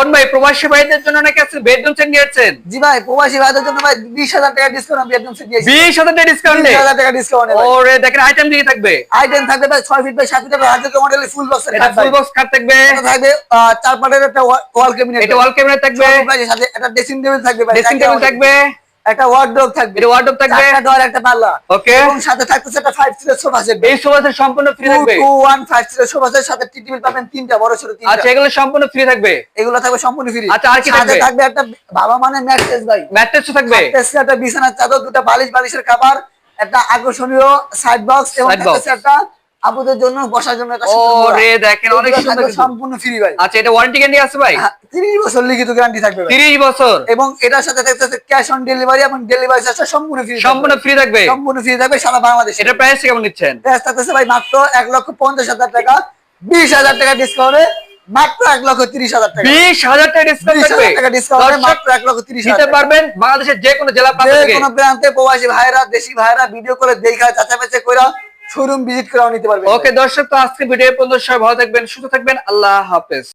রোহন ভাই প্রবাসী ভাইদের জন্য নাকি আজকে বেডরুম সেট নিয়েছেন? জি ভাই, প্রবাসী ভাইদের জন্য ভাই 20,000 টাকা ডিসকাউন্ট বেডরুম সেট দিয়েছি। 20,000 টাকা ডিসকাউন্ট? 20,000 টাকা ডিসকাউন্ট ভাই। ওরে দেখেন আইটেম দিয়ে থাকবে। আইটেম থাকবে ভাই 6 ফিট বাই 7 ফিট হাজার মডেলের ফুল বক্স এটা ফুল বক্স খাট থাকবে। এটা থাকবে 4 পাটের একটা ওয়াল ক্যাবিনেট। এটা ওয়াল ক্যাবিনেট থাকবে। সাথে একটা ড্রেসিং টেবিল থাকবে ভাই। ড্রেসিং টেবিল থাকবে। একটা ওয়ার্ডরোব থাকবে। এটা ওয়ার্ডরোব থাকবে। একটা ডোর একটা পাল্লা। ওকে। এবং সাথে থাকতেছে একটা 5 সিটের সোফা সেট। এই সোফা সেট সম্পূর্ণ ফ্রি থাকবে। 215 সিটের সোফা সেট সাথে টি টেবিল পাবেন 3টা বড় ছোট 3টা। আচ্ছা এগুলো সম্পূর্ণ ফ্রি থাকবে। এগুলো থাকবে সম্পূর্ণ ফ্রি। আচ্ছা আর কি থাকবে? সাথে থাকবে একটা বাবা মানে ম্যাট্রেস ভাই। ম্যাট্রেসও থাকবে। ম্যাট্রেস একটা বিছানার চাদর, দুটো বালিশের কভার, একটা আকর্ষণীয় সাইড বক্স এবং একটা আপুদের জন্য বসার জন্য একটা ওরে দেখেন অনেক সুন্দর সম্পূর্ণ ফ্রি ভাই। আচ্ছা এটা ওয়ারেন্টি গ্যারান্টি আছে ভাই? 30 বছর লিখিত গ্যারান্টি থাকবে ভাই। 30 বছর। এবং এটার সাথে থাকতেছে ক্যাশ অন ডেলিভারি এবং ডেলিভারি চার্জটা সম্পূর্ণ ফ্রি। সম্পূর্ণ ফ্রি থাকবে। সম্পূর্ণ ফ্রি থাকবে সারা বাংলাদেশে। এটা প্রাইস কেমন নিচ্ছেন? প্রাইস থাকতেছে ভাই মাত্র 1,50,000 টাকা। 20,000 টাকা ডিসকাউন্টে মাত্র 1,30,000 টাকা। 20,000 টাকা ডিসকাউন্ট থাকবে। 20,000 টাকা ডিসকাউন্টে মাত্র 1,30,000 নিতে পারবেন বাংলাদেশের যে কোনো জেলা প্রান্ত থেকে। যে কোনো প্রান্তে প্রবাসী ভাইরা দেশি ভাইরা ভিডিও করে দেখা যাচাই কইরা শোরুম ভিজিট করেও নিতে পারবেন। ওকে দর্শক, তো আজকে ভিডিও পর্যন্ত সবাই ভালো থাকবেন, সুস্থ থাকবেন, আল্লাহ হাফেজ।